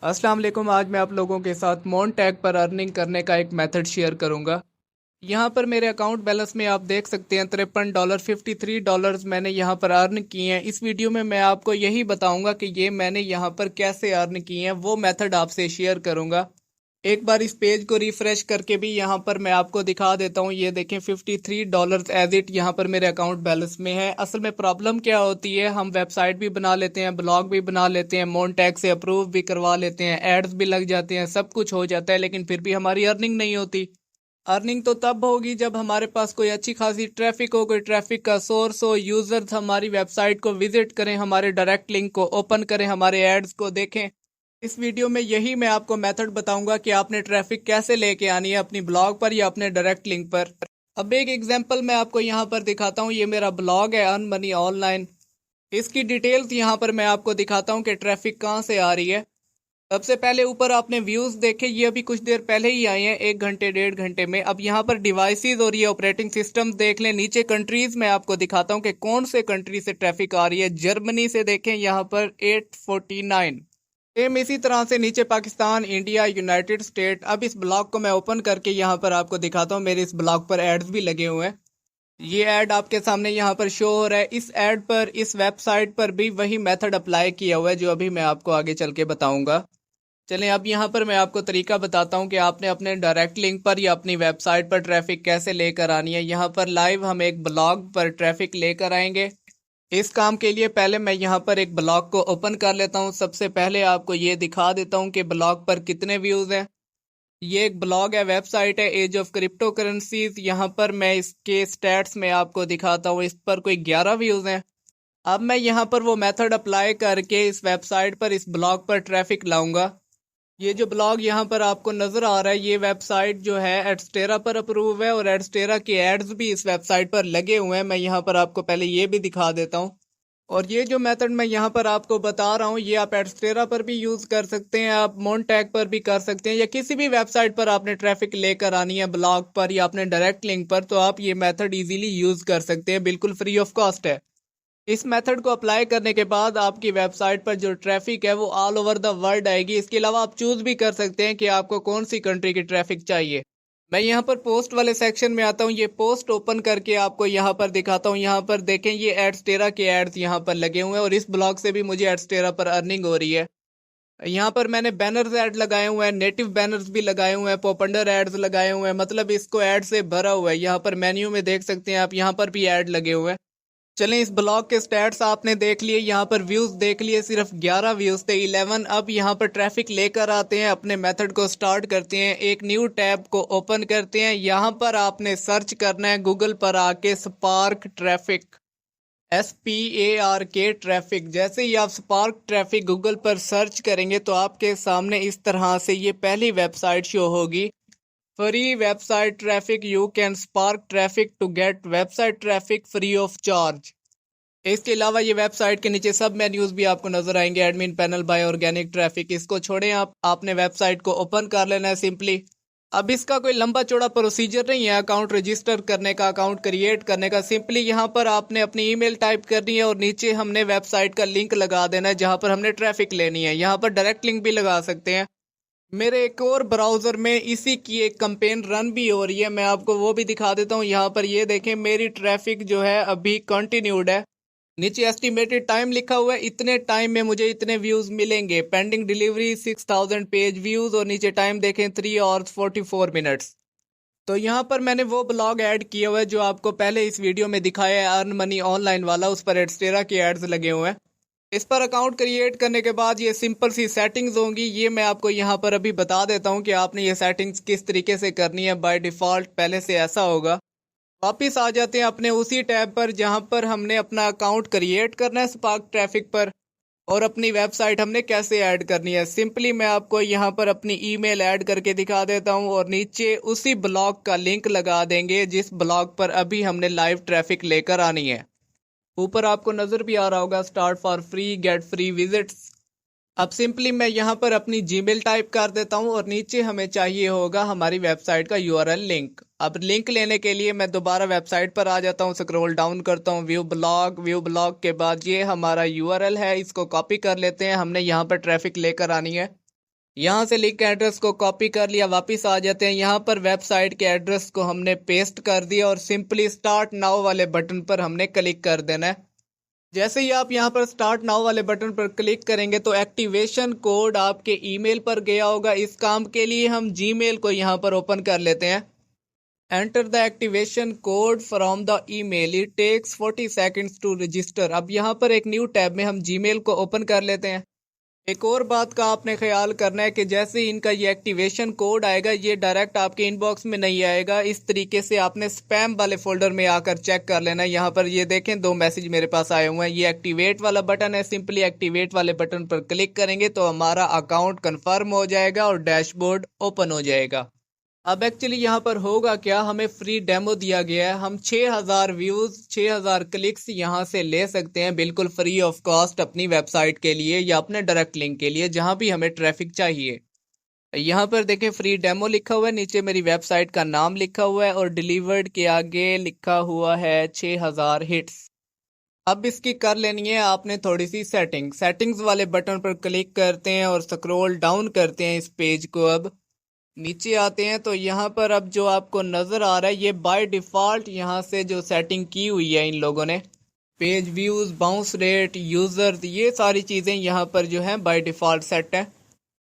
अस्सलाम वालेकुम। आज मैं आप लोगों के साथ मोनटैग पर अर्निंग करने का एक मेथड शेयर करूंगा। यहाँ पर मेरे अकाउंट बैलेंस में आप देख सकते हैं $53 मैंने यहाँ पर अर्न किए हैं। इस वीडियो में मैं आपको यही बताऊंगा कि ये मैंने यहाँ पर कैसे अर्न किए हैं, वो मेथड आपसे शेयर करूंगा। एक बार इस पेज को रिफ्रेश करके भी यहाँ पर मैं आपको दिखा देता हूँ। ये देखें $53 एज इट यहाँ पर मेरे अकाउंट बैलेंस में है। असल में प्रॉब्लम क्या होती है, हम वेबसाइट भी बना लेते हैं, ब्लॉग भी बना लेते हैं, मोनटैग से अप्रूव भी करवा लेते हैं, एड्स भी लग जाते हैं, सब कुछ हो जाता है, लेकिन फिर भी हमारी अर्निंग नहीं होती। अर्निंग तो तब होगी जब हमारे पास कोई अच्छी खासी ट्रैफिक हो, कोई ट्रैफिक का सोर्स हो, यूजर्स हमारी वेबसाइट को विजिट करें, हमारे डायरेक्ट लिंक को ओपन करें, हमारे एड्स को देखें। इस वीडियो में यही मैं आपको मेथड बताऊंगा कि आपने ट्रैफिक कैसे लेके आनी है अपनी ब्लॉग पर या अपने डायरेक्ट लिंक पर। अब एक एग्जांपल मैं आपको यहाँ पर दिखाता हूँ। ये मेरा ब्लॉग है अर्न मनी ऑनलाइन। इसकी डिटेल्स यहाँ पर मैं आपको दिखाता हूँ कि ट्रैफिक कहाँ से आ रही है। सबसे पहले ऊपर आपने व्यूज देखे, ये अभी कुछ देर पहले ही आए हैं, 1 घंटे 1.5 घंटे में। अब यहाँ पर डिवाइसेस और ये ऑपरेटिंग सिस्टम देख लें। नीचे कंट्रीज में आपको दिखाता हूँ कि कौन से कंट्री से ट्रैफिक आ रही है। जर्मनी से देखें यहाँ पर 849। सेम इसी तरह से नीचे पाकिस्तान, इंडिया, यूनाइटेड स्टेट। अब इस ब्लॉग को मैं ओपन करके यहाँ पर आपको दिखाता हूँ। मेरे इस ब्लॉग पर एड्स भी लगे हुए हैं। ये ऐड आपके सामने यहाँ पर शो हो रहा है। इस ऐड पर, इस वेबसाइट पर भी वही मेथड अप्लाई किया हुआ है जो अभी मैं आपको आगे चल के बताऊंगा। चलें अब यहाँ पर मैं आपको तरीका बताता हूँ कि आपने अपने डायरेक्ट लिंक पर या अपनी वेबसाइट पर ट्रैफिक कैसे लेकर आनी है। यहाँ पर लाइव हम एक ब्लॉग पर ट्रैफिक लेकर आएंगे। इस काम के लिए पहले मैं यहाँ पर एक ब्लॉग को ओपन कर लेता हूँ। सबसे पहले आपको ये दिखा देता हूँ कि ब्लॉग पर कितने व्यूज हैं। ये एक ब्लॉग है, वेबसाइट है एज ऑफ क्रिप्टो करेंसीज। यहाँ पर मैं इसके स्टैट्स में आपको दिखाता हूँ, इस पर कोई 11 व्यूज हैं। अब मैं यहाँ पर वो मेथड अप्लाई करके इस वेबसाइट पर, इस ब्लॉग पर ट्रैफिक लाऊंगा। ये जो ब्लॉग यहाँ पर आपको नजर आ रहा है, ये वेबसाइट जो है एडस्टेरा पर अप्रूव है और एडस्टेरा के एड्स भी इस वेबसाइट पर लगे हुए हैं। मैं यहाँ पर आपको पहले ये भी दिखा देता हूँ। और ये जो मेथड मैं यहाँ पर आपको बता रहा हूँ, ये आप एडस्टेरा पर भी यूज कर सकते हैं, आप मोनटैग पर भी कर सकते हैं, या किसी भी वेबसाइट पर आपने ट्रैफिक लेकर आनी है ब्लॉग पर या अपने डायरेक्ट लिंक पर, तो आप ये मेथड इजीली यूज कर सकते हैं, बिल्कुल फ्री ऑफ कॉस्ट है। इस मेथड को अप्लाई करने के बाद आपकी वेबसाइट पर जो ट्रैफिक है वो ऑल ओवर द वर्ल्ड आएगी। इसके अलावा आप चूज भी कर सकते हैं कि आपको कौन सी कंट्री की ट्रैफिक चाहिए। मैं यहाँ पर पोस्ट वाले सेक्शन में आता हूँ। ये पोस्ट ओपन करके आपको यहाँ पर दिखाता हूँ। यहाँ पर देखें, ये एडस्टेरा के एड्स यहाँ पर लगे हुए हैं और इस ब्लॉग से भी मुझे एडस्टेरा पर अर्निंग हो रही है। यहाँ पर मैंने बैनर्स ऐड लगाए हुए हैं, नेटिव बैनर्स भी लगाए हुए हैं, पॉपुलर एड्स लगाए हुए हैं, मतलब इसको ऐड से भरा हुआ है। यहाँ पर मेन्यू में देख सकते हैं आप, यहाँ पर भी ऐड लगे हुए हैं। चलें, इस ब्लॉग के स्टैट्स आपने देख लिए, यहाँ पर व्यूज देख लिए, सिर्फ 11 व्यूज थे, 11। अब यहाँ पर ट्रैफिक लेकर आते हैं, अपने मेथड को स्टार्ट करते हैं, एक न्यू टैब को ओपन करते हैं। यहाँ पर आपने सर्च करना है गूगल पर आके स्पार्क ट्रैफिक, SPARK ट्रैफिक। जैसे ही आप स्पार्क ट्रैफिक गूगल पर सर्च करेंगे तो आपके सामने इस तरह से ये पहली वेबसाइट शो होगी। Free website traffic, you can spark traffic to get website traffic free of charge. इसके अलावा ये वेबसाइट के नीचे सब मेन्यूज भी आपको नजर आएंगे। Admin panel, buy organic traffic, इसको छोड़ें आप, आपने वेबसाइट को ओपन कर लेना है सिंपली। अब इसका कोई लंबा चौड़ा प्रोसीजर नहीं है अकाउंट रजिस्टर करने का, अकाउंट क्रिएट करने का। सिंपली यहाँ पर आपने अपनी ईमेल टाइप करनी है और नीचे हमने वेबसाइट का लिंक लगा देना है जहाँ पर हमने ट्रैफिक लेनी है। यहाँ पर डायरेक्ट लिंक भी लगा सकते हैं। मेरे एक और ब्राउजर में इसी की एक कैंपेन रन भी हो रही है, मैं आपको वो भी दिखा देता हूँ। यहाँ पर ये देखें, मेरी ट्रैफिक जो है अभी कंटिन्यूड है। नीचे एस्टिमेटेड टाइम लिखा हुआ है, इतने टाइम में मुझे इतने व्यूज मिलेंगे। पेंडिंग डिलीवरी 6000 पेज व्यूज, और नीचे टाइम देखें 3 hours 44 minutes। तो यहाँ पर मैंने वो ब्लॉग ऐड किया हुआ है जो आपको पहले इस वीडियो में दिखाया है, अर्न मनी ऑनलाइन वाला। उस पर एडस्टेरा के एड्स लगे हुए हैं। इस पर अकाउंट क्रिएट करने के बाद ये सिंपल सी सेटिंग्स होंगी, ये मैं आपको यहाँ पर अभी बता देता हूँ कि आपने ये सेटिंग्स किस तरीके से करनी है। बाय डिफॉल्ट पहले से ऐसा होगा। वापिस आ जाते हैं अपने उसी टैब पर जहां पर हमने अपना अकाउंट क्रिएट करना है स्पार्क ट्रैफिक पर, और अपनी वेबसाइट हमने कैसे ऐड करनी है। सिंपली मैं आपको यहां पर अपनी ईमेल ऐड करके दिखा देता हूं और नीचे उसी ब्लॉग का लिंक लगा देंगे जिस ब्लॉग पर अभी हमने लाइव ट्रैफिक लेकर आनी है। ऊपर आपको नजर भी आ रहा होगा, start for free, get free visits. अब सिंपली मैं यहाँ पर अपनी जीमेल टाइप कर देता हूँ और नीचे हमें चाहिए होगा हमारी वेबसाइट का यूआरएल लिंक। अब लिंक लेने के लिए मैं दोबारा वेबसाइट पर आ जाता हूँ, स्क्रॉल डाउन करता हूँ, व्यू ब्लॉग। व्यू ब्लॉग के बाद ये हमारा यूआरएल है, इसको कॉपी कर लेते हैं, हमने यहाँ पर ट्रैफिक लेकर आनी है। यहाँ से लिंक एड्रेस को कॉपी कर लिया, वापस आ जाते हैं। यहाँ पर वेबसाइट के एड्रेस को हमने पेस्ट कर दिया और सिंपली स्टार्ट नाउ वाले बटन पर हमने क्लिक कर देना है। जैसे ही आप यहाँ पर स्टार्ट नाउ वाले बटन पर क्लिक करेंगे तो एक्टिवेशन कोड आपके ईमेल पर गया होगा। इस काम के लिए हम जीमेल को यहाँ पर ओपन कर लेते हैं। Enter the activation code from the email, it takes 40 seconds to register. अब यहाँ पर एक न्यू टैब में हम जीमेल को ओपन कर लेते हैं। एक और बात का आपने ख्याल करना है कि जैसे ही इनका ये एक्टिवेशन कोड आएगा ये डायरेक्ट आपके इनबॉक्स में नहीं आएगा। इस तरीके से आपने स्पैम वाले फोल्डर में आकर चेक कर लेना है। यहाँ पर ये देखें 2 मैसेज मेरे पास आए हुए हैं। ये एक्टिवेट वाला बटन है, सिंपली एक्टिवेट वाले बटन पर क्लिक करेंगे तो हमारा अकाउंट कन्फर्म हो जाएगा और डैशबोर्ड ओपन हो जाएगा। अब एक्चुअली यहाँ पर होगा क्या, हमें फ्री डेमो दिया गया है। हम 6000 व्यूज 6000 क्लिक्स यहाँ से ले सकते हैं बिल्कुल फ्री ऑफ कॉस्ट अपनी वेबसाइट के लिए या अपने डायरेक्ट लिंक के लिए जहाँ भी हमें ट्रैफिक चाहिए। यहाँ पर देखें फ्री डेमो लिखा हुआ है, नीचे मेरी वेबसाइट का नाम लिखा हुआ है और डिलीवर्ड के आगे लिखा हुआ है 6000 हिट्स। अब इसकी कर लेनी है आपने थोड़ी सी सेटिंग्स वाले बटन पर क्लिक करते हैं और स्क्रॉल डाउन करते हैं इस पेज को। अब नीचे आते हैं तो यहाँ पर अब जो आपको नज़र आ रहा है ये बाय डिफ़ॉल्ट यहाँ से जो सेटिंग की हुई है इन लोगों ने, page views, bounce rate, user, ये सारी चीज़ें यहाँ पर जो है बाय डिफ़ॉल्ट सेट है।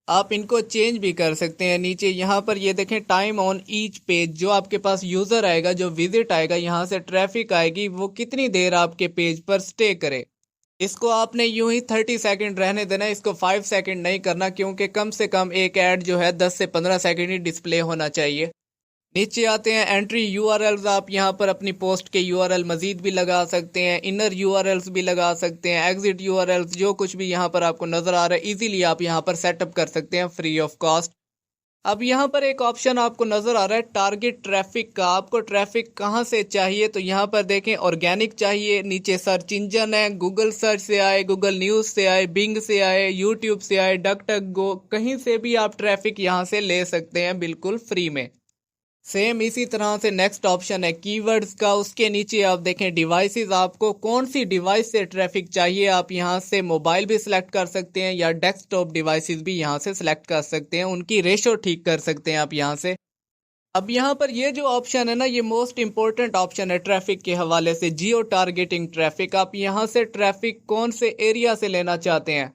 आप इनको चेंज भी कर सकते हैं। नीचे यहाँ पर ये देखें टाइम ऑन ईच पेज, जो आपके पास यूज़र आएगा, जो विजिट आएगा, यहाँ से ट्रैफिक आएगी, वो कितनी देर आपके पेज पर स्टे करे। इसको आपने यूं ही 30 सेकंड रहने देना है, इसको 5 सेकंड नहीं करना क्योंकि कम से कम एक ऐड जो है 10 से 15 सेकंड ही डिस्प्ले होना चाहिए। नीचे आते हैं एंट्री यूआरएल्स, आप यहाँ पर अपनी पोस्ट के यूआरएल मजीद भी लगा सकते हैं, इनर यूआरएल्स भी लगा सकते हैं, एग्जिट यूआरएल्स, जो कुछ भी यहाँ पर आपको नजर आ रहा है इजीली आप यहाँ पर सेटअप कर सकते हैं फ्री ऑफ कॉस्ट। अब यहाँ पर एक ऑप्शन आपको नजर आ रहा है टारगेट ट्रैफिक का। आपको ट्रैफिक कहाँ से चाहिए तो यहाँ पर देखें ऑर्गेनिक चाहिए, नीचे सर्च इंजन है, गूगल सर्च से आए, गूगल न्यूज़ से आए, बिंग से आए, यूट्यूब से आए, डक डक गो, कहीं से भी आप ट्रैफिक यहाँ से ले सकते हैं बिल्कुल फ्री में। सेम इसी तरह से नेक्स्ट ऑप्शन है कीवर्ड्स का, उसके नीचे आप देखें डिवाइसेस, आपको कौन सी डिवाइस से ट्रैफिक चाहिए आप यहाँ से मोबाइल भी सिलेक्ट कर सकते हैं या डेस्कटॉप डिवाइसेस भी यहाँ से सिलेक्ट कर सकते हैं, उनकी रेशो ठीक कर सकते हैं आप यहाँ से। अब यहाँ पर ये जो ऑप्शन है ना, ये मोस्ट इंपॉर्टेंट ऑप्शन है ट्रैफिक के हवाले से, जियो टारगेटिंग ट्रैफिक। आप यहाँ से ट्रैफिक कौन से एरिया से लेना चाहते हैं,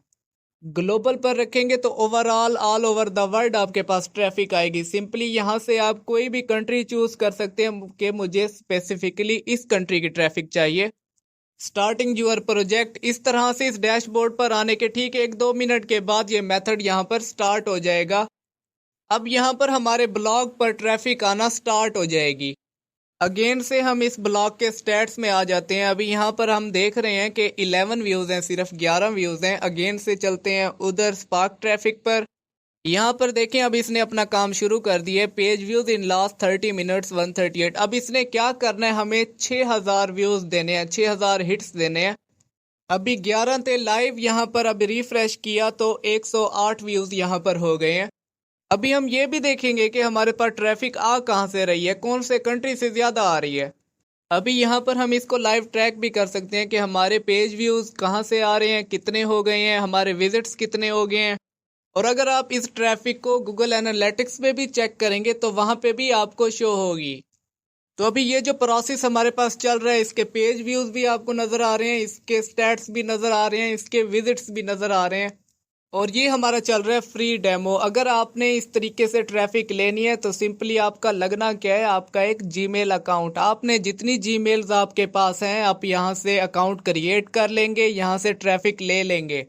ग्लोबल पर रखेंगे तो overall all over the world आपके पास ट्रैफिक आएगी। सिंपली यहाँ से आप कोई भी कंट्री चूज कर सकते हैं कि मुझे स्पेसिफिकली इस कंट्री की ट्रैफिक चाहिए। स्टार्टिंग यूर प्रोजेक्ट, इस तरह से इस डैशबोर्ड पर आने के ठीक 1-2 मिनट के बाद ये मेथड यहाँ पर स्टार्ट हो जाएगा। अब यहाँ पर हमारे ब्लॉग पर ट्रैफिक आना स्टार्ट हो जाएगी। अगेन से हम इस ब्लॉग के स्टैट्स में आ जाते हैं। अभी यहाँ पर हम देख रहे हैं कि 11 व्यूज़ हैं, सिर्फ 11 व्यूज़ हैं। अगेन से चलते हैं उधर स्पार्क ट्रैफिक पर। यहाँ पर देखें अब इसने अपना काम शुरू कर दिया है, page views in last 30 minutes 138। अब इसने क्या करना है, हमें 6000 व्यूज़ देने हैं, 6000 हिट्स देने हैं। अभी 11 थे लाइव, यहाँ पर अभी रिफ्रेश किया तो 108 व्यूज़ यहाँ पर हो गए हैं। अभी हम ये भी देखेंगे कि हमारे पास ट्रैफिक आ कहाँ से रही है, कौन से कंट्री से ज़्यादा आ रही है। अभी यहाँ पर हम इसको लाइव ट्रैक भी कर सकते हैं कि हमारे पेज व्यूज़ कहाँ से आ रहे हैं, कितने हो गए हैं, हमारे विजिट्स कितने हो गए हैं। और अगर आप इस ट्रैफिक को गूगल एनालिटिक्स पे भी चेक करेंगे तो वहाँ पे भी आपको शो होगी। तो अभी ये जो प्रोसेस हमारे पास चल रहा है, इसके पेज व्यूज़ भी आपको नज़र आ रहे हैं, इसके स्टैट्स भी नज़र आ रहे हैं, इसके विजिट्स भी नज़र आ रहे हैं। और ये हमारा चल रहा है फ्री डेमो। अगर आपने इस तरीके से ट्रैफिक लेनी है तो सिंपली आपका लगना क्या है, आपका एक जीमेल अकाउंट, आपने जितनी जीमेल्स आपके पास हैं आप यहाँ से अकाउंट क्रिएट कर लेंगे, यहाँ से ट्रैफिक ले लेंगे।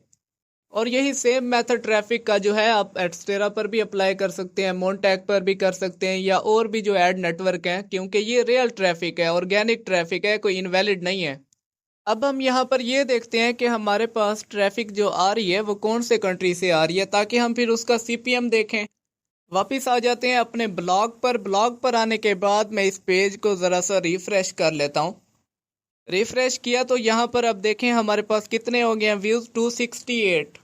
और यही सेम मेथड ट्रैफिक का जो है आप एडस्टेरा पर भी अप्लाई कर सकते हैं, मोनटैग पर भी कर सकते हैं या और भी जो एड नेटवर्क हैं, क्योंकि ये रियल ट्रैफिक है, ऑर्गेनिक ट्रैफिक है, कोई इनवैलिड नहीं है। अब हम यहाँ पर ये देखते हैं कि हमारे पास ट्रैफिक जो आ रही है वो कौन से कंट्री से आ रही है, ताकि हम फिर उसका सीपीएम देखें। वापस आ जाते हैं अपने ब्लॉग पर। ब्लॉग पर आने के बाद मैं इस पेज को ज़रा सा रिफ़्रेश कर लेता हूँ। रिफ़्रेश किया तो यहाँ पर अब देखें हमारे पास कितने हो गए हैं व्यूज़, 268।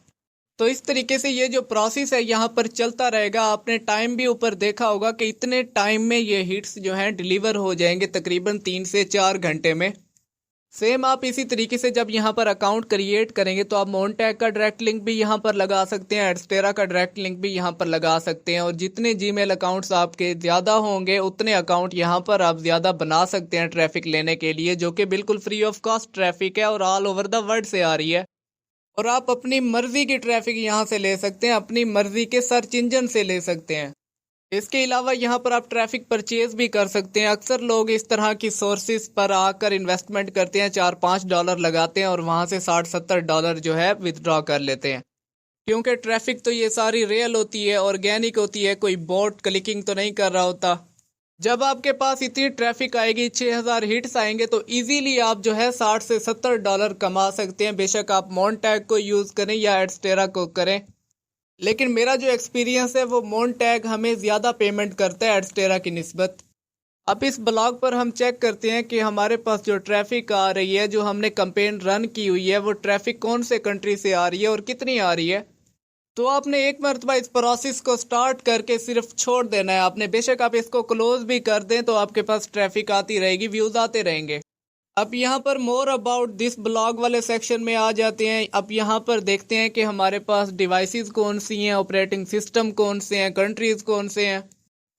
तो इस तरीके से ये जो प्रोसेस है यहाँ पर चलता रहेगा। आपने टाइम भी ऊपर देखा होगा कि इतने टाइम में ये हिट्स जो हैं डिलीवर हो जाएंगे, तकरीबन 3 से 4 घंटे में। सेम आप इसी तरीके से जब यहाँ पर अकाउंट क्रिएट करेंगे तो आप मोनटैग का डायरेक्ट लिंक भी यहाँ पर लगा सकते हैं, एडस्टेरा का डायरेक्ट लिंक भी यहाँ पर लगा सकते हैं। और जितने जीमेल अकाउंट्स आपके ज़्यादा होंगे उतने अकाउंट यहाँ पर आप ज़्यादा बना सकते हैं ट्रैफिक लेने के लिए, जो कि बिल्कुल फ्री ऑफ कॉस्ट ट्रैफिक है और ऑल ओवर द वर्ल्ड से आ रही है। और आप अपनी मर्जी की ट्रैफिक यहाँ से ले सकते हैं, अपनी मर्जी के सर्च इंजन से ले सकते हैं। इसके अलावा यहाँ पर आप ट्रैफिक परचेज भी कर सकते हैं। अक्सर लोग इस तरह की सोर्सेज पर आकर इन्वेस्टमेंट करते हैं, $4-5 लगाते हैं और वहाँ से $60-70 जो है विदड्रॉ कर लेते हैं। क्योंकि ट्रैफिक तो ये सारी रियल होती है, ऑर्गेनिक होती है, कोई बॉट क्लिकिंग तो नहीं कर रहा होता। जब आपके पास इतनी ट्रैफिक आएगी, 6000 हिट्स आएंगे, तो इजीली आप जो है $60 से $70 कमा सकते हैं। बेशक आप मोनटैग को यूज़ करें या एडस्टेरा को करें, लेकिन मेरा जो एक्सपीरियंस है वो मोनटैग हमें ज़्यादा पेमेंट करता है एडस्टेरा की निस्बत। अब इस ब्लॉग पर हम चेक करते हैं कि हमारे पास जो ट्रैफिक आ रही है, जो हमने कैंपेन रन की हुई है, वो ट्रैफिक कौन से कंट्री से आ रही है और कितनी आ रही है। तो आपने एक मरतबा इस प्रोसेस को स्टार्ट करके सिर्फ छोड़ देना है आपने। बेशक आप इसको क्लोज भी कर दें तो आपके पास ट्रैफिक आती रहेगी, व्यूज़ आते रहेंगे। अब यहाँ पर मोर अबाउट दिस ब्लॉग वाले सेक्शन में आ जाते हैं। अब यहाँ पर देखते हैं कि हमारे पास डिवाइसेस कौन सी हैं, ऑपरेटिंग सिस्टम कौन से हैं, कंट्रीज कौन से हैं।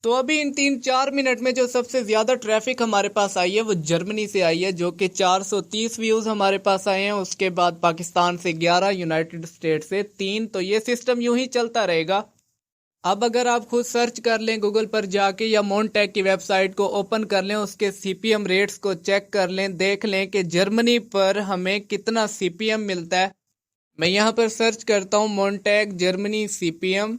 तो अभी इन 3-4 मिनट में जो सबसे ज़्यादा ट्रैफिक हमारे पास आई है वो जर्मनी से आई है, जो कि 430 व्यूज़ हमारे पास आए हैं। उसके बाद पाकिस्तान से 11, यूनाइटेड स्टेट से 3। तो ये सिस्टम यूं ही चलता रहेगा। अब अगर आप खुद सर्च कर लें गूगल पर जाके या मोनटैग की वेबसाइट को ओपन कर लें, उसके सीपीएम रेट्स को चेक कर लें, देख लें कि जर्मनी पर हमें कितना सीपीएम मिलता है। मैं यहाँ पर सर्च करता हूँ मोनटैग जर्मनी सीपीएम।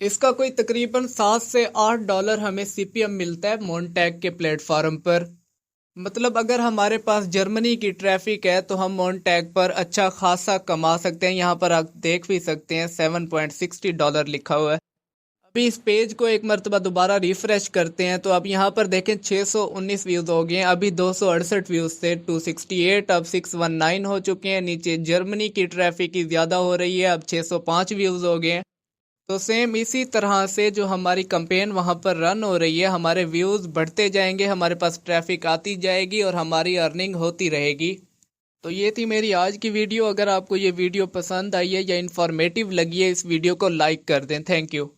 इसका कोई तकरीबन $7 से $8 हमें सीपीएम मिलता है मोनटैग के प्लेटफॉर्म पर। मतलब अगर हमारे पास जर्मनी की ट्रैफिक है तो हम मोनटैग पर अच्छा खासा कमा सकते हैं। यहाँ पर आप देख भी सकते हैं $7.60 लिखा हुआ है। अभी इस पेज को एक मरतबा दोबारा रिफ्रेश करते हैं तो अब यहाँ पर देखें 619 व्यूज़ हो गए हैं। अभी 268 व्यूज़ से 268 अब 619 हो चुके हैं। नीचे जर्मनी की ट्रैफिक ही ज़्यादा हो रही है, अब 605 व्यूज़ हो गए हैं। तो सेम इसी तरह से जो हमारी कैंपेन वहाँ पर रन हो रही है, हमारे व्यूज़ बढ़ते जाएंगे, हमारे पास ट्रैफिक आती जाएगी और हमारी अर्निंग होती रहेगी। तो ये थी मेरी आज की वीडियो। अगर आपको ये वीडियो पसंद आई है या इन्फॉर्मेटिव लगी है, इस वीडियो को लाइक कर दें। Thank you.